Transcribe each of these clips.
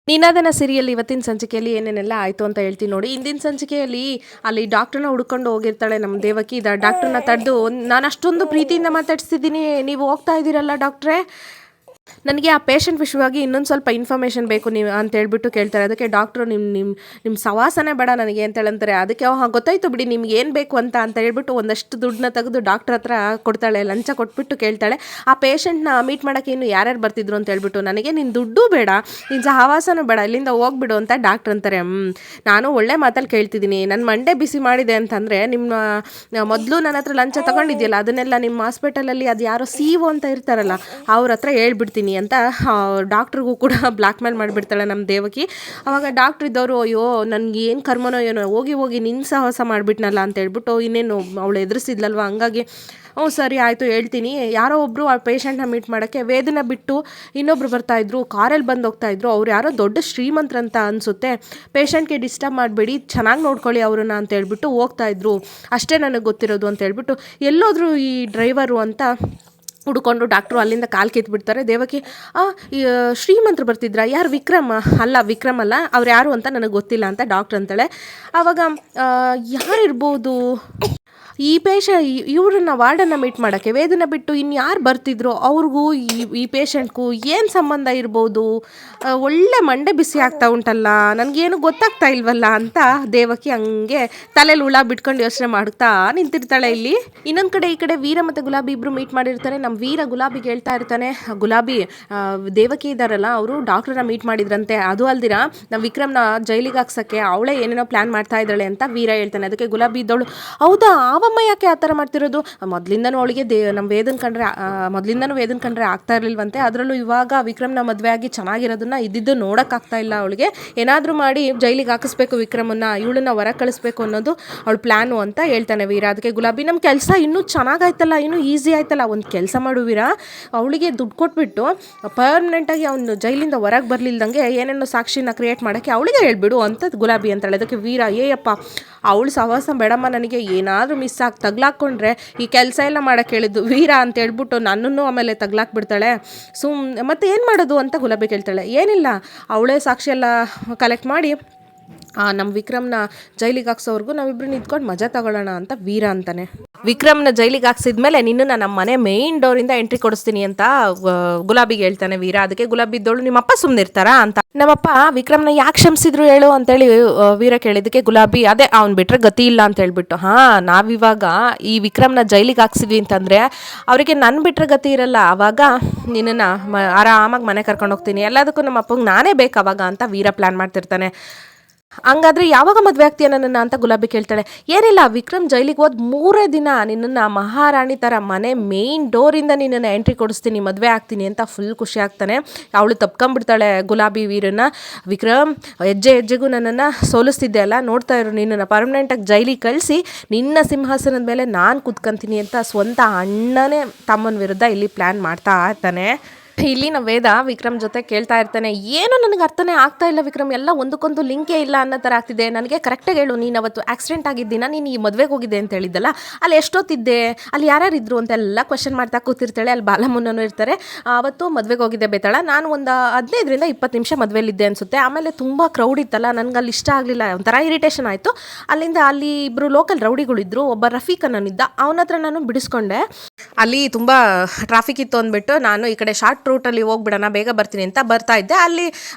ನೀನಾದನ serial ಇವತ್ತಿನ ಸಂಚಿಕೆಯಲ್ಲಿ ಏನೇನೆಲ್ಲ ಆಯಿತು ಅಂತ ಹೇಳ್ತೀನಿ ನೋಡಿ. ಇಂದಿನ ಸಂಚಿಕೆಯಲ್ಲಿ ಅಲ್ಲಿ ಡಾಕ್ಟ್ರನ್ನ ಹುಡ್ಕೊಂಡು ಹೋಗಿರ್ತಾಳೆ ನಮ್ಮ ದೇವಕಿ. ಡಾಕ್ಟ್ರನ್ನ ತಡೆದು, ನಾನು ಅಷ್ಟೊಂದು ಪ್ರೀತಿಯಿಂದ ಮಾತಾಡ್ಸಿದ್ದೀನಿ, ನೀವು ಹೋಗ್ತಾ ಇದ್ದೀರಲ್ಲ ಡಾಕ್ಟ್ರೇ, ನನಗೆ ಆ ಪೇಷಂಟ್ ವಿಷಯವಾಗಿ ಇನ್ನೊಂದು ಸ್ವಲ್ಪ ಇನ್ಫಾರ್ಮೇಷನ್ ಬೇಕು ನೀವು ಅಂತ ಹೇಳ್ಬಿಟ್ಟು ಕೇಳ್ತಾರೆ. ಅದಕ್ಕೆ ಡಾಕ್ಟ್ರು ನಿಮ್ಮ ಸವಾಸನೆ ಬೇಡ ನನಗೆ ಅಂತ ಹೇಳಂತಾರೆ. ಅದಕ್ಕೆ ಗೊತ್ತಾಯ್ತು ಬಿಡಿ ನಿಮ್ಗೆ ಏನು ಬೇಕು ಅಂತ ಹೇಳ್ಬಿಟ್ಟು ಒಂದಷ್ಟು ದುಡ್ಡನ್ನ ತೆಗೆದು ಡಾಕ್ಟ್ರ್ ಹತ್ರ ಕೊಡ್ತಾಳೆ. ಲಂಚ ಕೊಟ್ಬಿಟ್ಟು ಕೇಳ್ತಾಳೆ, ಆ ಪೇಷಂಟ್ನ ಮೀಟ್ ಮಾಡೋಕ್ಕೆ ಇನ್ನು ಯಾರ್ಯಾರು ಬರ್ತಿದ್ರು ಅಂತ ಹೇಳ್ಬಿಟ್ಟು. ನನಗೆ ನಿನ್ನ ದುಡ್ಡು ಬೇಡ, ನಿನ್ನ ಸಹವಾಸನೂ ಬೇಡ, ಇಲ್ಲಿಂದ ಹೋಗ್ಬಿಡು ಅಂತ ಡಾಕ್ಟ್ರ್ ಅಂತಾರೆ. ನಾನು ಒಳ್ಳೆ ಮಾತಲ್ಲಿ ಕೇಳ್ತಿದ್ದೀನಿ, ನನ್ನ ಮಂಡೆ ಬಿಸಿ ಮಾಡಿದೆ ಅಂತಂದರೆ ನಿಮ್ಮ ಮೊದಲು ನನ್ನ ಹತ್ರ ಲಂಚ ತೊಗೊಂಡಿದ್ಯಲ್ಲ, ಅದನ್ನೆಲ್ಲ ನಿಮ್ಮ ಹಾಸ್ಪಿಟಲಲ್ಲಿ ಅದು ಯಾರೋ CEO ಅಂತ ಇರ್ತಾರಲ್ಲ ಅವ್ರ ಹತ್ರ ಹೇಳ್ಬಿಡ್ತೀನಿ ಅಂತ ಡಾಕ್ಟ್ರಿಗೂ ಕೂಡ ಬ್ಲ್ಯಾಕ್ ಮೇಲ್ ಮಾಡಿಬಿಡ್ತಾಳೆ ನಮ್ಮ ದೇವಕಿ. ಅವಾಗ ಡಾಕ್ಟ್ರ್ ಇದ್ದವರು, ಅಯ್ಯೋ ನನಗೆ ಏನು ಕರ್ಮನೋ ಏನೋ, ಹೋಗಿ ನಿನ್ನ ಸಾಹಸ ಮಾಡಿಬಿಟ್ನಲ್ಲ ಅಂತ ಹೇಳ್ಬಿಟ್ಟು ಇನ್ನೇನು ಅವಳು ಎದುರಿಸಿದ್ಲಲ್ವ, ಹಂಗಾಗಿ ಸರಿ ಆಯಿತು ಹೇಳ್ತೀನಿ. ಯಾರೋ ಒಬ್ಬರು ಆ ಪೇಷಂಟ್ನ ಮೀಟ್ ಮಾಡೋಕ್ಕೆ ವೇದನ ಬಿಟ್ಟು ಇನ್ನೊಬ್ರು ಬರ್ತಾಯಿದ್ರು, ಕಾರಲ್ಲಿ ಬಂದು ಹೋಗ್ತಾಯಿದ್ರು. ಅವ್ರು ಯಾರೋ ದೊಡ್ಡ ಶ್ರೀಮಂತರಂತ ಅನಿಸುತ್ತೆ. ಪೇಷಂಟ್ಗೆ ಡಿಸ್ಟರ್ಬ್ ಮಾಡಬೇಡಿ, ಚೆನ್ನಾಗಿ ನೋಡ್ಕೊಳ್ಳಿ ಅವ್ರನ್ನ ಅಂತ ಹೇಳ್ಬಿಟ್ಟು ಹೋಗ್ತಾಯಿದ್ರು, ಅಷ್ಟೇ ನನಗೆ ಗೊತ್ತಿರೋದು ಅಂತ ಹೇಳ್ಬಿಟ್ಟು. ಎಲ್ಲೋದ್ರು ಈ ಡ್ರೈವರು ಅಂತ ಹುಡ್ಕೊಂಡು ಡಾಕ್ಟ್ರು ಅಲ್ಲಿಂದ ಕಾಲು ಕಿತ್ಬಿಡ್ತಾರೆ. ದೇವಕಿ, ಶ್ರೀಮಂತರು ಬರ್ತಿದ್ರ, ಯಾರು ವಿಕ್ರಮ್? ವಿಕ್ರಮ್ ಅಲ್ಲ, ಅವ್ರು ಯಾರು ಅಂತ ನನಗೆ ಗೊತ್ತಿಲ್ಲ ಅಂತ ಡಾಕ್ಟ್ರ್ ಅಂತಾಳೆ. ಆವಾಗ ಯಾರಿರ್ಬೋದು ಈ ಇವ್ರನ್ನ ವಾರ್ಡನ್ನು ಮೀಟ್ ಮಾಡೋಕ್ಕೆ ವೇದನ ಬಿಟ್ಟು ಇನ್ಯಾರು ಬರ್ತಿದ್ರು, ಅವ್ರಿಗೂ ಈ ಪೇಷಂಟ್ಗೂ ಏನು ಸಂಬಂಧ ಇರ್ಬೋದು? ಒಳ್ಳೆ ಮಂಡೆ ಬಿಸಿ ಆಗ್ತಾ ಉಂಟಲ್ಲ, ನನಗೇನು ಗೊತ್ತಾಗ್ತಾ ಇಲ್ವಲ್ಲ ಅಂತ ದೇವಕಿ ಹಂಗೆ ತಲೆಯಲ್ಲಿ ಹುಳ ಬಿಟ್ಕೊಂಡು ಯೋಚನೆ ಮಾಡ್ತಾ ನಿಂತಿರ್ತಾಳೆ. ಇಲ್ಲಿ ಇನ್ನೊಂದು ಕಡೆ, ಈ ಕಡೆ ವೀರ ಮತ್ತು ಗುಲಾಬಿ ಇಬ್ಬರು ಮೀಟ್ ಮಾಡಿರ್ತಾರೆ. ನಮ್ಮ ವೀರ ಗುಲಾಬಿಗೆ ಹೇಳ್ತಾ ಇರ್ತಾನೆ, ಗುಲಾಬಿ ದೇವಕಿ ಇದ್ದಾರಲ್ಲ ಅವರು ಡಾಕ್ಟ್ರನ್ನ ಮೀಟ್ ಮಾಡಿದ್ರಂತೆ, ಅದು ಅಲ್ದಿರ ನಮ್ಮ ವಿಕ್ರಮ್ನ ಜೈಲಿಗೆ ಹಾಕ್ಸೋಕ್ಕೆ ಅವಳೇ ಏನೇನೋ ಪ್ಲ್ಯಾನ್ ಮಾಡ್ತಾ ಇದ್ದಾಳೆ ಅಂತ ವೀರ ಹೇಳ್ತಾನೆ. ಅದಕ್ಕೆ ಗುಲಾಬಿ ಇದ್ದವಳು, ಹೌದಾ ಅವಮ್ಮ ಯಾಕೆ ಆ ಥರ ಮಾಡ್ತಿರೋದು? ಮೊದಲಿಂದನೂ ಅವಳಿಗೆ ನಮ್ಮ ಮೊದಲಿಂದನೂ ವೇದನ್ ಕಂಡ್ರೆ ಆಗ್ತಾ ಇರಲಿಲ್ವಂತೆ, ಅದರಲ್ಲೂ ಇವಾಗ ವಿಕ್ರಮ್ನ ಮದುವೆ ಆಗಿ ಚೆನ್ನಾಗಿರೋದನ್ನ ಇದ್ದಿದ್ದು ನೋಡೋಕ್ಕಾಗ್ತಾ ಇಲ್ಲ ಅವಳಿಗೆ. ಏನಾದರೂ ಮಾಡಿ ಜೈಲಿಗೆ ಹಾಕಿಸ್ಬೇಕು ವಿಕ್ರಮನ್ನ, ಇವಳನ್ನ ಹೊರ ಕಳಿಸ್ಬೇಕು ಅನ್ನೋದು ಅವಳ ಪ್ಲ್ಯಾನು ಅಂತ ಹೇಳ್ತಾನೆ ವೀರ. ಅದಕ್ಕೆ ಗುಲಾಬಿ, ನಮ್ಮ ಕೆಲಸ ಇನ್ನೂ ಚೆನ್ನಾಗಾಯ್ತಲ್ಲ, ಇನ್ನೂ ಈಸಿ ಆಯ್ತಲ್ಲ, ಒಂದು ಕೆಲಸ ಮಾಡು ವೀರ, ಅವಳಿಗೆ ದುಡ್ಡು ಕೊಟ್ಬಿಟ್ಟು ಪರ್ಮನೆಂಟಾಗಿ ಅವನು ಜೈಲಿಂದ ಹೊರಗೆ ಬರಲಿಲ್ದಂಗೆ ಏನೇನೋ ಸಾಕ್ಷಿನ ಕ್ರಿಯೇಟ್ ಮಾಡೋಕ್ಕೆ ಅವಳಿಗೆ ಹೇಳ್ಬಿಡು ಅಂತ ಗುಲಾಬಿ ಅಂತಾಳೆ. ಅದಕ್ಕೆ ವೀರ, ಏಯಪ್ಪ ಅವಳು ಸಹವಾಸ ಬೇಡಮ್ಮ, ನನಗೆ ಏನಾದರೂ ಮಿಸ್ ಆಗಿ ತಗ್ಲಾಕ್ಕೊಂಡ್ರೆ ಈ ಕೆಲಸ ಎಲ್ಲ ಮಾಡೋಕ್ಕೆ ಹೇಳಿದ್ದು ವೀರ ಅಂತ ಹೇಳ್ಬಿಟ್ಟು ನನ್ನನ್ನು ಆಮೇಲೆ ತಗ್ಲಾಕ್ಬಿಡ್ತಾಳೆ. ಮತ್ತೆ ಏನು ಮಾಡೋದು ಅಂತ ಗುಲಾಬಿ ಕೇಳ್ತಾಳೆ. ಏನಿಲ್ಲ, ಅವಳೇ ಸಾಕ್ಷಿ ಎಲ್ಲ ಕಲೆಕ್ಟ್ ಮಾಡಿ ನಮ್ಮ ವಿಕ್ರಮ್ನ ಜೈಲಿಗೆ ಹಾಕ್ಸೋವರೆಗೂ ನಾವಿಬ್ರು ನಿಂತ್ಕೊಂಡು ಮಜಾ ತಗೊಳ್ಳೋಣ ಅಂತ ವೀರ ಅಂತಾನೆ. ವಿಕ್ರಮ್ನ ಜೈಲಿಗೆ ಹಾಕ್ಸಿದ್ಮೇಲೆ ನಿನ್ನನ್ನು ನಮ್ಮ ಮನೆ ಮೇಯ್ನ್ ಡೋರಿಂದ ಎಂಟ್ರಿ ಕೊಡಿಸ್ತೀನಿ ಅಂತ ಗುಲಾಬಿಗೆ ಹೇಳ್ತಾನೆ ವೀರ. ಅದಕ್ಕೆ ಗುಲಾಬಿ ಇದ್ದವಳು, ನಿಮ್ಮಪ್ಪ ಸುಮ್ಮನೆ ಇರ್ತಾರಾ ಅಂತ. ನಮ್ಮಪ್ಪ ವಿಕ್ರಮ್ನ ಯಾಕೆ ಕ್ಷಮಿಸಿದ್ರು ಹೇಳು ಅಂತೇಳಿ ವೀರ ಕೇಳಿದ್ದಕ್ಕೆ ಗುಲಾಬಿ, ಅದೇ ಅವ್ನು ಬಿಟ್ರೆ ಗತಿ ಇಲ್ಲ ಅಂತ ಹೇಳ್ಬಿಟ್ಟು. ನಾವಿವಾಗ ಈ ವಿಕ್ರಮ್ನ ಜೈಲಿಗೆ ಹಾಕ್ಸಿದ್ವಿ ಅಂತಂದರೆ ಅವರಿಗೆ ನನ್ನ ಬಿಟ್ರೆ ಗತಿ ಇರಲ್ಲ, ಆವಾಗ ನಿನ್ನನ್ನು ಆರಾಮಾಗಿ ಮನೆ ಕರ್ಕೊಂಡು ಹೋಗ್ತೀನಿ, ಎಲ್ಲದಕ್ಕೂ ನಮ್ಮ ಅಪ್ಪಂಗೆ ನಾನೇ ಬೇಕು ಅವಾಗ ಅಂತ ವೀರ ಪ್ಲ್ಯಾನ್ ಮಾಡ್ತಿರ್ತಾನೆ. ಹಂಗಾದ್ರೆ ಯಾವಾಗ ಮದುವೆ ಆಗ್ತೀಯ ನನ್ನನ್ನು ಅಂತ ಗುಲಾಬಿ ಕೇಳ್ತಾಳೆ. ಏನಿಲ್ಲ, ವಿಕ್ರಮ್ ಜೈಲಿಗೆ ಹೋದ್ 3 ದಿನ ನಿನ್ನನ್ನು ಮಹಾರಾಣಿ ಥರ ಮನೆ ಮೇಯ್ನ್ ಡೋರಿಂದ ನಿನ್ನನ್ನು ಎಂಟ್ರಿ ಕೊಡಿಸ್ತೀನಿ, ಮದುವೆ ಆಗ್ತೀನಿ ಅಂತ ಫುಲ್ ಖುಷಿ ಆಗ್ತಾನೆ. ಅವಳು ತಪ್ಕೊಂಡ್ಬಿಡ್ತಾಳೆ ಗುಲಾಬಿ ವೀರನ್ನ. ವಿಕ್ರಮ್ ಹೆಜ್ಜೆಗೂ ನನ್ನನ್ನು ಸೋಲಿಸ್ತಿದ್ದೆ ಅಲ್ಲ, ನೋಡ್ತಾ ಇರು, ನಿನ್ನನ್ನು ಪರ್ಮನೆಂಟಾಗಿ ಜೈಲಿಗೆ ಕಳಿಸಿ ನಿನ್ನ ಸಿಂಹಾಸನದ ಮೇಲೆ ನಾನು ಕೂತ್ಕೊಂತೀನಿ ಅಂತ ಸ್ವಂತ ಅಣ್ಣನೇ ತಮ್ಮನ ವಿರುದ್ಧ ಇಲ್ಲಿ ಪ್ಲ್ಯಾನ್ ಮಾಡ್ತಾ ಇರ್ತಾನೆ. ಇಲ್ಲಿನ ವೇದ ವಿಕ್ರಮ್ ಜೊತೆ ಕೇಳ್ತಾ ಇರ್ತಾನೆ, ಏನು ನನಗೆ ಅರ್ಥನೇ ಆಗ್ತಾ ಇಲ್ಲ ವಿಕ್ರಮ್, ಎಲ್ಲ ಒಂದಕ್ಕೊಂದು ಲಿಂಕೇ ಇಲ್ಲ ಅನ್ನೋ ಥರ ಆಗ್ತಿದೆ, ನನಗೆ ಕರೆಕ್ಟಾಗಿ ಹೇಳು, ನೀನು ಅವತ್ತು ಆಕ್ಸಿಡೆಂಟ್ ಆಗಿದ್ದೀನ, ನೀನು ಈ ಮದುವೆಗೆ ಹೋಗಿದ್ದೆ ಅಂತ ಹೇಳಿದ್ದಲ್ಲ, ಅಲ್ಲಿ ಎಷ್ಟೊತ್ತಿದ್ದೆ, ಅಲ್ಲಿ ಯಾರ್ಯಾರಿದ್ರು ಅಂತೆಲ್ಲ ಕ್ವಶನ್ ಮಾಡ್ತಾ ಕೂತಿರ್ತಾಳೆ. ಅಲ್ಲಿ ಬಾಲಮುನ್ನೂ ಇರ್ತಾರೆ. ಅವತ್ತು ಮದುವೆಗೆ ಹೋಗಿದ್ದೆ ಬೇತಾಳ, ನಾನು ಒಂದು 15ರಿಂದ 20 ನಿಮಿಷ ಮದುವೆಲಿದ್ದೆ ಅನಿಸುತ್ತೆ, ಆಮೇಲೆ ತುಂಬ ಕ್ರೌಡ್ ಇತ್ತಲ್ಲ, ನನಗೆ ಅಲ್ಲಿ ಇಷ್ಟ ಆಗಲಿಲ್ಲ, ಒಂಥರ ಇರಿಟೇಷನ್ ಆಯಿತು. ಅಲ್ಲಿ ಇಬ್ಬರು ಲೋಕಲ್ ರೌಡಿಗಳಿದ್ರು, ಒಬ್ಬ ರಫೀಕ್ ಅನ್ನೋನಿದ್ದ, ಅವನ ಹತ್ರ ನಾನು ಬಿಡಿಸ್ಕೊಂಡೆ. ಅಲ್ಲಿ ತುಂಬ ಟ್ರಾಫಿಕ್ ಇತ್ತು ಅಂದ್ಬಿಟ್ಟು ನಾನು ಈ ಕಡೆ ಶಾರ್ಟ್ ರೂಟಲ್ಲಿ ಹೋಗ್ಬಿಡೋಣ, ಬೇಗ ಬರ್ತೀನಿ ಅಂತ ಬರ್ತಾ ಇದ್ದೆ. ಅಲ್ಲಿ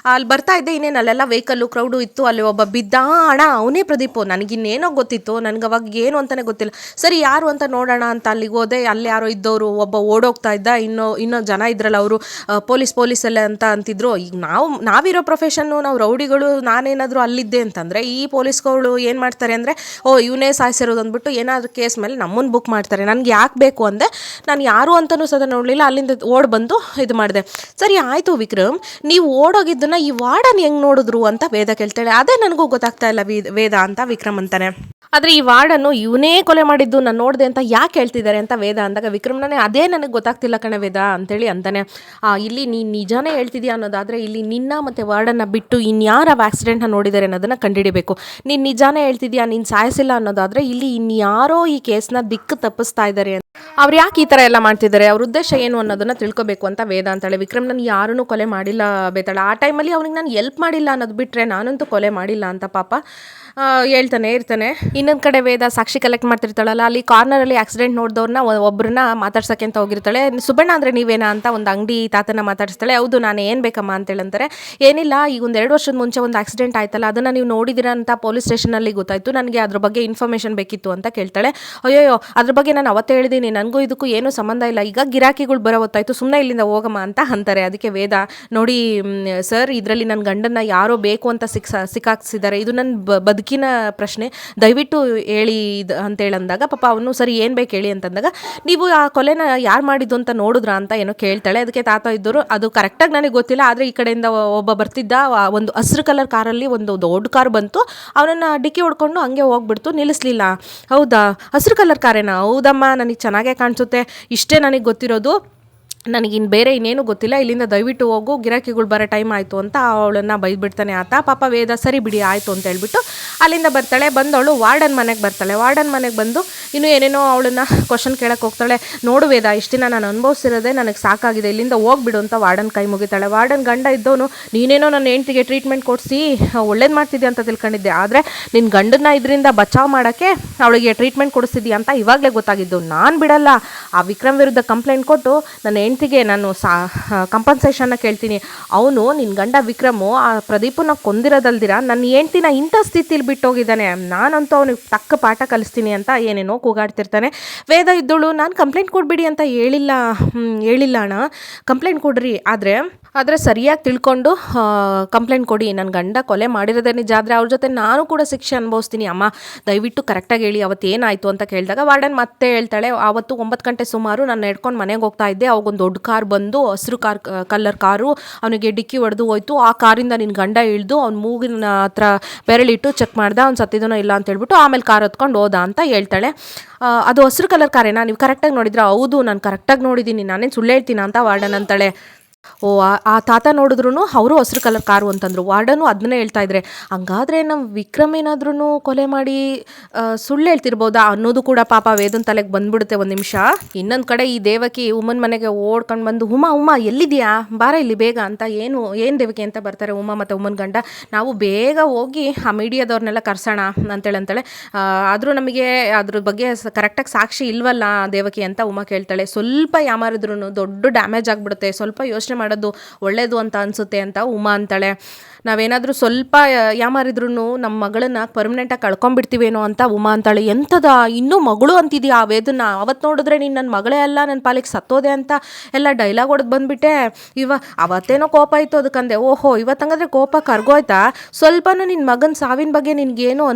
ಬರ್ತಾ ಇದ್ದೆ, ಇನ್ನೇನು ಅಲ್ಲೆಲ್ಲ ವೆಹಿಕಲ್ಲು ಕ್ರೌಡು ಇತ್ತು. ಅಲ್ಲಿ ಒಬ್ಬ ಬಿದ್ದ, ಅಣ್ಣ ಅವನೇ ಪ್ರದೀಪು, ನನಗಿನ್ನೇನೋ ಗೊತ್ತಿತ್ತು, ನನಗೆ ಅವಾಗ ಏನು ಅಂತಲೇ ಗೊತ್ತಿಲ್ಲ, ಸರಿ ಯಾರು ಅಂತ ನೋಡೋಣ ಅಂತ ಅಲ್ಲಿಗೆ ಹೋದೆ. ಅಲ್ಲಿ ಯಾರೋ ಇದ್ದವರು, ಒಬ್ಬ ಓಡೋಗ್ತಾ ಇದ್ದ, ಇನ್ನೂ ಜನ ಇದ್ರಲ್ಲ ಅವರು ಪೊಲೀಸ್ ಎಲ್ಲ ಅಂತ ಅಂತಿದ್ರು. ಈಗ ನಾವಿರೋ ಪ್ರೊಫೆಷನ್ನು, ನಾವು ರೌಡಿಗಳು, ನಾನೇನಾದರೂ ಅಲ್ಲಿದ್ದೆ ಅಂತಂದರೆ ಈ ಪೊಲೀಸ್ಗಳು ಏನು ಮಾಡ್ತಾರೆ ಅಂದರೆ, ಇವನೇ ಸಾಯಿಸಿರೋದು ಅಂದ್ಬಿಟ್ಟು ಏನಾದರೂ ಕೇಸ್ ಮೇಲೆ ನಮ್ಮನ್ನು ಬುಕ್ ಮಾಡ್ತಾರೆ. ನನಗೆ ಯಾಕೆ ಬೇಕು ಅಂದೆ, ನಾನು ಯಾರು ಅಂತಲೂ ಸದಾ ನೋಡಲಿಲ್ಲ, ಅಲ್ಲಿಂದ ಓಡ್ ಬಂದು ಇದು ಮಾಡಿದೆ. ಸರಿ ಆಯಿತು ವಿಕ್ರಮ್, ನೀವು ಓಡೋಗಿದ್ದನ್ನು ಈ ವಾರ್ಡನ್ ಹೆಂಗೆ ನೋಡಿದ್ರು ಅಂತ ವೇದ ಕೇಳ್ತಾಳೆ. ಅದೇ ನನಗೂ ಗೊತ್ತಾಗ್ತಾ ಇಲ್ಲ ವೇದ ಅಂತ ವಿಕ್ರಮ್ ಅಂತಾನೆ. ಆದರೆ ಈ ವಾರ್ಡನ್ನು ಇವನೇ ಕೊಲೆ ಮಾಡಿದ್ದು ನಾನು ನೋಡಿದೆ ಅಂತ ಯಾಕೆ ಹೇಳ್ತಿದ್ದಾರೆ ಅಂತ ವೇದ ಅಂದಾಗ ವಿಕ್ರಮ್ನೇ, ಅದೇ ನನಗೆ ಗೊತ್ತಾಗ್ತಿಲ್ಲ ಕಣೆ ವೇದ ಅಂತೇಳಿ ಅಂತಾನೆ. ಇಲ್ಲಿ ನೀನು ನಿಜಾನೇ ಹೇಳ್ತಿದ್ಯಾ ಅನ್ನೋದಾದರೆ ಇಲ್ಲಿ ನಿನ್ನ ಮತ್ತು ವಾರ್ಡನ್ನು ಬಿಟ್ಟು ಇನ್ಯಾರು ಆಕ್ಸಿಡೆಂಟ್ನ ನೋಡಿದ್ದಾರೆ ಅನ್ನೋದನ್ನು ಕಂಡುಹಿಡಿಬೇಕು. ನೀನು ನಿಜಾನೇ ಹೇಳ್ತಿದ್ಯಾ, ನೀನು ಸಾಯಿಸಿಲ್ಲ ಅನ್ನೋದಾದರೆ ಇಲ್ಲಿ ಇನ್ಯಾರೋ ಈ ಕೇಸ್ನ ದಿಕ್ಕು ತಪ್ಪಿಸ್ತಾ ಇದ್ದಾರೆ. ಅವ್ರು ಯಾಕೆ ಈ ಥರ ಎಲ್ಲ ಮಾಡ್ತಿದ್ದಾರೆ, ಅವ್ರ ಉದ್ದೇಶ ಏನು ಅನ್ನೋದನ್ನ ತಿಳ್ಕೊಬೇಕು ಅಂತ ವೇದ ಅಂತಾಳೆ. ವಿಕ್ರಮ್ ನಾನು ಯಾರನ್ನೂ ಕೊಲೆ ಮಾಡಿಲ್ಲ ಬೇತಾಳೆ. ಆ ಟೈಮಲ್ಲಿ ಅವ್ನಿಗೆ ನಾನು ಎಲ್ಪ್ ಮಾಡಿಲ್ಲ ಅನ್ನೋದು ಬಿಟ್ಟರೆ ನಾನಂತೂ ಕೊಲೆ ಮಾಡಿಲ್ಲ ಅಂತ ಪಾಪ ಹೇಳ್ತಾನೆ ಇರ್ತಾನೆ. ಇನ್ನೊಂದು ಕಡೆ ವೇದ ಸಾಕ್ಷಿ ಕಲೆಕ್ಟ್ ಮಾಡ್ತಿರ್ತಾಳಲ್ಲ, ಅಲ್ಲಿ ಕಾರ್ನರಲ್ಲಿ ಆಕ್ಸಿಡೆಂಟ್ ನೋಡಿದವ್ರನ್ನ ಒಬ್ಬರನ್ನ ಮಾತಾಡ್ಸೋಕ್ಕೆ ಅಂತ ಹೋಗಿರ್ತಾಳೆ. ಸುಬ್ಬಣ್ಣ ಅಂದರೆ ನೀವೇನಾ ಅಂತ ಒಂದು ಅಂಗಡಿ ತಾತನ ಮಾತಾಡಿಸ್ತಾಳೆ. ಹೌದು ನಾನು ಏನು ಬೇಕಮ್ಮ ಅಂತೇಳಂತಾರೆ. ಏನಿಲ್ಲ, ಈಗ ಒಂದು 2 ವರ್ಷದ ಮುಂಚೆ ಒಂದು ಆಕ್ಸಿಡೆಂಟ್ ಆಯ್ತಲ್ಲ, ಅದನ್ನು ನೀವು ನೋಡಿದಿರ ಅಂತ ಪೊಲೀಸ್ ಸ್ಟೇಷನಲ್ಲಿ ಗೊತ್ತಾಯಿತು, ನನಗೆ ಅದ್ರ ಬಗ್ಗೆ ಇನ್ಫಾರ್ಮೇಷನ್ ಬೇಕಿತ್ತು ಅಂತ ಕೇಳ್ತಾಳೆ. ಅಯ್ಯೋ ಅದ್ರ ಬಗ್ಗೆ ನಾನು ಅವತ್ತೇ ಹೇಳಿದ್ದೀನಿ, ನನಗೂ ಇದಕ್ಕೂ ಏನೂ ಸಂಬಂಧ ಇಲ್ಲ, ಈಗ ಗಿರಾಕಿಗಳು ಬರೋ ಹೊತ್ತಾಯಿತು, ಸುಮ್ಮನೆ ಇಲ್ಲಿಂದ ಹೋಗಮ್ಮ ಅಂತ ಅಂತಾರೆ. ಅದಕ್ಕೆ ವೇದ ನೋಡಿ ಸರ್, ಇದರಲ್ಲಿ ನನ್ನ ಗಂಡನ್ನ ಯಾರೋ ಬೇಕು ಅಂತ ಸಿಕ್ಕಾಕ್ಸಿದ್ದಾರೆ, ಇದು ನನ್ನ ಬದುಕಿನ ಪ್ರಶ್ನೆ, ದಯವಿಟ್ಟು ಹೇಳಿ ಇದು ಅಂತೇಳಂದಾಗ ಪಾಪ ಅವನು ಸರಿ ಏನು ಬೇಕು ಹೇಳಿ ಅಂತಂದಾಗ, ನೀವು ಆ ಕೊಲೆನ ಯಾರು ಮಾಡಿದ್ದು ಅಂತ ನೋಡಿದ್ರಾ ಅಂತ ಏನೋ ಕೇಳ್ತಾಳೆ. ಅದಕ್ಕೆ ತಾತ ಇದ್ದರು, ಅದು ಕರೆಕ್ಟಾಗಿ ನನಗೆ ಗೊತ್ತಿಲ್ಲ, ಆದರೆ ಈ ಕಡೆಯಿಂದ ಒಬ್ಬ ಬರ್ತಿದ್ದ, ಒಂದು ಹಸಿರು ಕಲರ್ ಕಾರಲ್ಲಿ ಒಂದು ದೊಡ್ಡ ಕಾರ್ ಬಂತು, ಅವನನ್ನು ಡಿಕ್ಕಿ ಹೊಡ್ಕೊಂಡು ಹಂಗೆ ಹೋಗ್ಬಿಡ್ತು, ನಿಲ್ಲಿಸ್ಲಿಲ್ಲ. ಹೌದಾ, ಹಸಿರು ಕಲರ್ ಕಾರೇನಾ? ಹೌದಮ್ಮ, ನನಗೆ ಚೆನ್ನಾಗೇ ಕಾಣಿಸುತ್ತೆ, ಇಷ್ಟೇ ನನಗೆ ಗೊತ್ತಿರೋದು, ನನಗಿನ್ನು ಬೇರೆ ಇನ್ನೇನು ಗೊತ್ತಿಲ್ಲ, ಇಲ್ಲಿಂದ ದಯವಿಟ್ಟು ಹೋಗು, ಗಿರಾಕಿಗಳು ಬರೋ ಟೈಮ್ ಆಯಿತು ಅಂತ ಅವಳನ್ನು ಬೈದ್ಬಿಡ್ತಾನೆ ಆತ. ಪಾಪ ವೇದ ಸರಿ ಬಿಡಿ ಆಯಿತು ಅಂತ ಹೇಳ್ಬಿಟ್ಟು ಅಲ್ಲಿಂದ ಬರ್ತಾಳೆ. ಬಂದವಳು ವಾರ್ಡನ್ ಮನೆಗೆ ಬರ್ತಾಳೆ. ವಾರ್ಡನ್ ಮನೆಗೆ ಬಂದು ಇನ್ನೂ ಏನೇನೋ ಅವಳನ್ನು ಕ್ವಶನ್ ಕೇಳಕ್ಕೆ ಹೋಗ್ತಾಳೆ. ನೋಡು ವೇದ, ಇಷ್ಟು ದಿನ ನಾನು ಅನುಭವಿಸಿರೋದೇ ನನಗೆ ಸಾಕಾಗಿದೆ, ಇಲ್ಲಿಂದ ಹೋಗ್ಬಿಡು ಅಂತ ವಾರ್ಡನ್ ಕೈ ಮುಗಿತಾಳೆ. ವಾರ್ಡನ್ ಗಂಡ ಇದ್ದವನು, ನೀನೇನೋ ನನ್ನ ಹೆಂಡ್ತಿಗೆ ಟ್ರೀಟ್ಮೆಂಟ್ ಕೊಡಿಸಿ ಒಳ್ಳೇದು ಮಾಡ್ತಿದ್ದೆ ಅಂತ ತಿಳ್ಕೊಂಡಿದ್ದೆ, ಆದರೆ ನಿನ್ನ ಗಂಡನ್ನ ಇದರಿಂದ ಬಚಾವ್ ಮಾಡೋಕ್ಕೆ ಅವಳಿಗೆ ಟ್ರೀಟ್ಮೆಂಟ್ ಕೊಡಿಸ್ತಿದ್ಯಾ ಅಂತ ಇವಾಗಲೇ ಗೊತ್ತಾಗಿದ್ದು. ನಾನು ಬಿಡಲ್ಲ, ಆ ವಿಕ್ರಮ್ ವಿರುದ್ಧ ಕಂಪ್ಲೇಂಟ್ ಕೊಟ್ಟು ನನ್ನ ಹೆಂಡ್ತಿಗೆ ನಾನು ಕಂಪನ್ಸೇಷನ್ನ ಕೇಳ್ತೀನಿ. ಅವನು ನಿನ್ನ ಗಂಡ ವಿಕ್ರಮು ಆ ಪ್ರದೀಪನ ಕೊಂದಿರೋದಲ್ದಿರ ನನ್ನ ಹೆಂಡ್ತಿನ ಇಂಥ ಸ್ಥಿತಿಲಿ ಬಿಟ್ಟೋಗಿದ್ದಾನೆ, ನಾನಂತೂ ಅವನಿಗೆ ತಕ್ಕ ಪಾಠ ಕಲಿಸ್ತೀನಿ ಅಂತ ಏನೇನೋ ಕೂಗಾಡ್ತಿರ್ತಾನೆ. ವೇದ ಇದ್ದಳು, ನಾನು ಕಂಪ್ಲೇಂಟ್ ಕೊಡ್ಬಿಡಿ ಅಂತ ಹೇಳಿಲ್ಲ ಅಣ್ಣ, ಕಂಪ್ಲೇಂಟ್ ಕೊಡ್ರಿ, ಆದರೆ ಸರಿಯಾಗಿ ತಿಳ್ಕೊಂಡು ಕಂಪ್ಲೇಂಟ್ ಕೊಡಿ, ನನ್ನ ಗಂಡ ಕೊಲೆ ಮಾಡಿರೋದೇ ನಿಜ, ಆದರೆ ಅವ್ರ ಜೊತೆ ನಾನು ಕೂಡ ಶಿಕ್ಷೆ ಅನುಭವಿಸ್ತೀನಿ ಅಮ್ಮ, ದಯವಿಟ್ಟು ಕರೆಕ್ಟಾಗಿ ಹೇಳಿ ಅವತ್ತು ಏನಾಯಿತು ಅಂತ ಕೇಳಿದಾಗ ವಾರ್ಡನ್ ಮತ್ತೆ ಹೇಳ್ತಾಳೆ, ಆವತ್ತು 9 ಗಂಟೆ ಸುಮಾರು ನಾನು ನಡ್ಕೊಂಡು ಮನೆಗೆ ಹೋಗ್ತಾ ಇದ್ದೆ, ಅವಾಗೊಂದು ದೊಡ್ಡ ಕಾರ್ ಬಂದು, ಹಸಿರು ಕಲರ್ ಕಾರು, ಅವನಿಗೆ ಡಿಕ್ಕಿ ಹೊಡೆದು ಹೋಯ್ತು, ಆ ಕಾರಿಂದ ನಿನ್ನ ಗಂಡ ಇಳಿದು ಅವ್ನ ಮೂಗಿನ ಹತ್ರ ಬೆರಳಿಟ್ಟು ಚೆಕ್ ಮಾಡ್ದೆ, ಅವ್ನು ಸತ್ತಿದನೋ ಇಲ್ಲ ಅಂತ ಹೇಳ್ಬಿಟ್ಟು ಆಮೇಲೆ ಕಾರ್ ಹೊತ್ಕೊಂಡು ಹೋದ ಅಂತ ಹೇಳ್ತಾಳೆ. ಅದು ಹಸಿರು ಕಲರ್ ಕಾರೇನಾ, ನೀವು ಕರೆಕ್ಟಾಗಿ ನೋಡಿದ್ರೆ? ಹೌದು ನಾನು ಕರೆಕ್ಟಾಗಿ ನೋಡಿದ್ದೀನಿ, ನಾನೇನು ಸುಳ್ಳು ಹೇಳ್ತೀನ ಅಂತ ವಾರ್ಡನ್ ಅಂತಾಳೆ. ಆ ತಾತ ನೋಡಿದ್ರು ಅವರು ಹಸಿರು ಕಲರ್ ಕಾರು ಅಂತಂದರು. ವಾರ್ಡನು ಅದನ್ನೇ ಹೇಳ್ತಾ ಇದ್ರೆ, ಹಂಗಾದ್ರೆ ನಮ್ಮ ವಿಕ್ರಮ್ ಏನಾದ್ರೂ ಕೊಲೆ ಮಾಡಿ ಸುಳ್ಳು ಹೇಳ್ತಿರ್ಬೋದಾ ಅನ್ನೋದು ಕೂಡ ಪಾಪ ವೇದನ್ ತಲೆಗೆ ಬಂದ್ಬಿಡುತ್ತೆ ಒಂದು ನಿಮಿಷ. ಇನ್ನೊಂದು ಕಡೆ ಈ ದೇವಕಿ ಉಮ್ಮನ ಮನೆಗೆ ಓಡ್ಕೊಂಡು ಬಂದು, ಉಮಾ ಎಲ್ಲಿದೆಯಾ, ಬಾರ ಇಲ್ಲಿ ಬೇಗ ಅಂತ, ಏನು ದೇವಕಿ ಅಂತ ಬರ್ತಾರೆ ಉಮಾ ಮತ್ತು ಉಮ್ಮನ ಗಂಡ. ನಾವು ಬೇಗ ಹೋಗಿ ಆ ಮೀಡಿಯಾದವ್ರನ್ನೆಲ್ಲ ಕರ್ಸೋಣ ಅಂತೇಳಂತಾಳೆ. ಆದರೂ ನಮಗೆ ಅದ್ರ ಬಗ್ಗೆ ಕರೆಕ್ಟಾಗಿ ಸಾಕ್ಷಿ ಇಲ್ವಲ್ಲ ದೇವಕಿ ಅಂತ ಉಮಾ ಕೇಳ್ತಾಳೆ. ಸ್ವಲ್ಪ ಯಾಮಾರಿದ್ರು ದೊಡ್ಡ ಡ್ಯಾಮೇಜ್ ಆಗಿಬಿಡುತ್ತೆ, ಸ್ವಲ್ಪ ಯೋಚನೆ ಮಾಡೋದು ಒಳ್ಳೇದು ಅಂತ ಅನಿಸುತ್ತೆ ಅಂತ ಉಮಾ ಅಂತಾಳೆ. ನಾವೇನಾದರೂ ಸ್ವಲ್ಪ ಯಾಮಾರಿದ್ರು ನಮ್ಮ ಮಗಳನ್ನ ಪರ್ಮನೆಂಟಾಗಿ ಕಳ್ಕೊಂಡ್ಬಿಡ್ತೀವೇನೋ ಅಂತ ಉಮಾ ಅಂತಾಳೆ. ಎಂಥದ ಇನ್ನೂ ಮಗಳು ಅಂತಿದ್ಯಾ ಆ ವೇದನ್ನ, ಅವತ್ತು ನೋಡಿದ್ರೆ ನೀನು ನನ್ನ ಮಗಳೇ ಅಲ್ಲ, ನನ್ನ ಪಾಲಿಗೆ ಸತ್ತೋದೆ ಅಂತ ಎಲ್ಲ ಡೈಲಾಗ್ ಹೊಡೆದು ಬಂದುಬಿಟ್ಟೆ. ಅವತ್ತೇನೋ ಕೋಪ ಇತ್ತು ಅದಕ್ಕಂದೆ. ಓಹೋ, ಇವತ್ತಂಗಾದ್ರೆ ಕೋಪ ಕರ್ಗೋಯ್ತಾ? ಸ್ವಲ್ಪನೂ ನಿನ್ನ ಮಗನ ಸಾವಿನ ಬಗ್ಗೆ ನಿನಗೇನು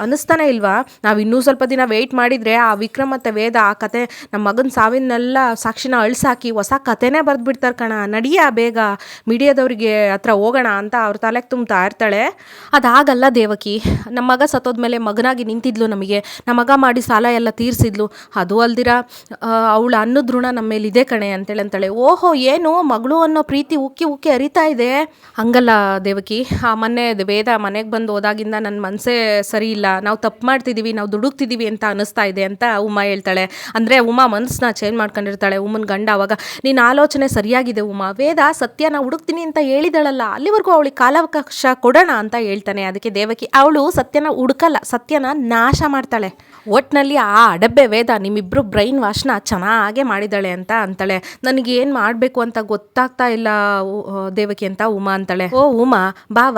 ಅನ್ನಿಸ್ತಾನೆ ಇಲ್ವಾ? ನಾವು ಇನ್ನೂ ಸ್ವಲ್ಪ ದಿನ ವೆಯ್ಟ್ ಮಾಡಿದರೆ ಆ ವಿಕ್ರಮ್ ಮತ್ತು ವೇದ ಆ ಕತೆ ನಮ್ಮ ಮಗನ ಸಾವಿನೆಲ್ಲ ಸಾಕ್ಷಿನ ಅಳಿಸಾಕಿ ಹೊಸ ಕತೆನೇ ಬರೆದ್ಬಿಡ್ತಾರೆ ಕಣ, ನಡಿಯ ಬೇಗ ಮೀಡಿಯಾದವ್ರಿಗೆ ಹತ್ರ ಹೋಗೋಣ ಅಂತ ಅವ್ರ ತಲೆಗೆ ತುಂಬ್ತಾ ಇರ್ತಾಳೆ. ಅದಾಗಲ್ಲ ದೇವಕಿ, ನಮ್ಮ ಮಗ ಸತ್ತೋದ್ಮೇಲೆ ಮಗನಾಗಿ ನಿಂತಿದ್ಲು, ನಮಗೆ ನಮ್ಮ ಮಗ ಮಾಡಿ ಸಾಲ ಎಲ್ಲ ತೀರಿಸಿದ್ಲು, ಅದು ಅಲ್ದಿರ ಅವಳು ಅನ್ನೋದ್ ಋಣ ನಮ್ಮ ಮೇಲೆ ಇದೆ ಕಣೆ ಅಂತೇಳಂತಾಳೆ. ಓಹೋ, ಏನು ಮಗಳು ಅನ್ನೋ ಪ್ರೀತಿ ಉಕ್ಕಿ ಉಕ್ಕಿ ಹರಿತಾ ಇದೆ? ಹಂಗಲ್ಲ ದೇವಕಿ, ಮೊನ್ನೆ ವೇದ ಮನೆಗೆ ಬಂದು ಹೋದಾಗಿಂದ ನನ್ನ ಮನಸ್ಸೇ ಸರಿ ಇಲ್ಲ, ನಾವು ತಪ್ಪು ಮಾಡ್ತಿದ್ದೀವಿ, ನಾವು ದುಡುಕ್ತಿದ್ದೀವಿ ಅಂತ ಅನ್ನಿಸ್ತಾ ಇದೆ ಅಂತ ಉಮಾ ಹೇಳ್ತಾಳೆ. ಅಂದರೆ ಉಮಾ ಮನಸ್ಸನ್ನ ಚೇಂಜ್ ಮಾಡ್ಕೊಂಡಿರ್ತಾಳೆ ಉಮ್ಮನ ಗಂಡ. ಅವಾಗ ನಿನ್ನ ಆಲೋಚನೆ ಸರಿಯಾಗಿದೆ ಉಮಾ, ವೇದ ಸತ್ಯನ ಹುಡುಕ್ತೀನಿ ಅಂತ ಹೇಳಿದಳಲ್ಲ, ಅಲ್ಲಿವರೆಗೂ ಅವಳಿಗೆ ಕಾಲಾವಕಾಶ ಕೊಡೋಣ ಅಂತ ಹೇಳ್ತಾನೆ. ಅದಕ್ಕೆ ದೇವಕಿ, ಅವಳು ಸತ್ಯನ ಹುಡುಕಲ್ಲ, ಸತ್ಯನ ನಾಶ ಮಾಡ್ತಾಳೆ. ಒಟ್ಟಿನಲ್ಲಿ ಆ ಅಡಬ್ಬೆ ವೇದ ನಿಮ್ಮಿಬ್ಬರು ಬ್ರೈನ್ ವಾಶ್ನ ಚೆನ್ನಾಗೇ ಮಾಡಿದ್ದಾಳೆ ಅಂತ ಅಂತಾಳೆ. ನನಗೇನು ಮಾಡಬೇಕು ಅಂತ ಗೊತ್ತಾಗ್ತಾ ಇಲ್ಲ ದೇವಕಿ ಅಂತ ಉಮಾ ಅಂತಾಳೆ. ಓ ಉಮಾ ಬಾವ,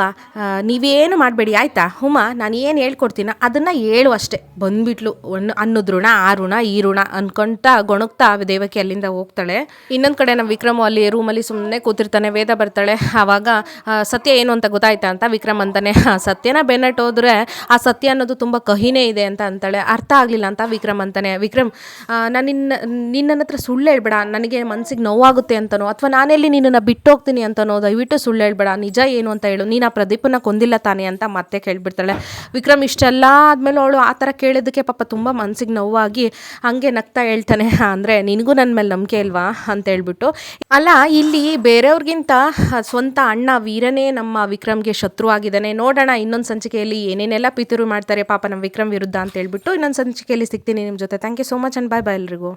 ನೀವೇನು ಮಾಡಬೇಡಿ ಆಯಿತಾ ಉಮಾ, ನಾನು ಏನು ಹೇಳ್ಕೊಡ್ತೀನ ಅದನ್ನು ಹೇಳು ಅಷ್ಟೇ. ಬಂದ್ಬಿಟ್ಲು ಅನ್ನೋದ್ ಋಣ, ಆ ಋಣ ಈ ಋಣ ಅನ್ಕೊಂತ ಗೊಣಗ್ತಾ ದೇವಕಿ ಅಲ್ಲಿಂದ ಹೋಗ್ತಾಳೆ. ಇನ್ನೊಂದು ಕಡೆ ನಮ್ಮ ವಿಕ್ರಮ್ ಅಲ್ಲಿ ರೂಮಲ್ಲಿ ಸುಮ್ಮನೆ ಕೂತಿರ್ತಾನೆ. ವೇದ ಬರ್ತಾಳೆ. ಆವಾಗ ಸತ್ಯ ಏನು ಅಂತ ಗೊತ್ತಾಯ್ತಾ ಅಂತ ವಿಕ್ರಮ್ ಅಂತಾನೆ. ಸತ್ಯನ ಬೆನ್ನಟ್ಟು ಹೋದ್ರೆ ಆ ಸತ್ಯ ಅನ್ನೋದು ತುಂಬ ಕಹಿನೇ ಇದೆ ಅಂತ ಅಂತಾಳೆ. ಅರ್ಥ ಆಗಲಿಲ್ಲ ಅಂತ ವಿಕ್ರಮ್ ಅಂತಾನೆ. ವಿಕ್ರಮ್, ನಾನು ನಿನ್ನ ಹತ್ರ ಸುಳ್ಳು ಹೇಳ್ಬೇಡ, ನನಗೆ ಮನಸ್ಸಿಗೆ ನೋವಾಗುತ್ತೆ ಅಂತನೋ ಅಥವಾ ನಾನೆಲ್ಲಿ ನಿನ್ನನ್ನು ಬಿಟ್ಟು ಹೋಗ್ತೀನಿ ಅಂತನೋ ದಯವಿಟ್ಟು ಸುಳ್ಳು ಹೇಳ್ಬೇಡ, ನಿಜ ಏನು ಅಂತ ಹೇಳು, ನೀನು ಆ ಪ್ರದೀಪನ ಕೊಂದಿಲ್ಲ ತಾನೆ ಅಂತ ಮತ್ತೆ ಕೇಳ್ಬಿಡ್ತಾಳೆ. ವಿಕ್ರಮ್ ಇಷ್ಟೆಲ್ಲ ಆದಮೇಲೆ ಅವಳು ಆ ಥರ ಕೇಳಿದ್ದಕ್ಕೆ ಪಾಪ ತುಂಬ ಮನಸ್ಸಿಗೆ ನೋವಾಗಿ ಹಂಗೆ ನಗ್ತಾ ಹೇಳ್ತಾನೆ, ಅಂದರೆ ನಿನಗೂ ನನ್ನ ಮೇಲೆ ನಂಬಿಕೆ ಇಲ್ವಾ ಅಂತ ಹೇಳ್ಬಿಟ್ಟು. ಅಲ್ಲ, ಇಲ್ಲಿ ಬೇರೆಯವ್ರಿಗಿಂತ ಸ್ವಂತ ಅಣ್ಣ ವೀರನೇ ನಮ್ಮ ವಿಕ್ರಮ್ಗೆ ಶತ್ರು ಆಗಿದ್ದಾನೆ. ನೋಡೋಣ ಇನ್ನೊಂದು ಸಂಚಿಕೆಯಲ್ಲಿ ಏನೇನೆಲ್ಲ ಪಿತೂರು ಮಾಡ್ತಾರೆ ಪಾಪ ನಮ್ಮ ವಿಕ್ರಮ್ ವಿರುದ್ಧ ಅಂತ ಹೇಳ್ಬಿಟ್ಟು ಇನ್ನೊಂದು ಸಂಚಿಕೆಯಲ್ಲಿ ಸಿಗ್ತೀನಿ ನಿಮ್ಮ ಜೊತೆ. Thank you so much and bye ಎಲ್ರಿಗೂ.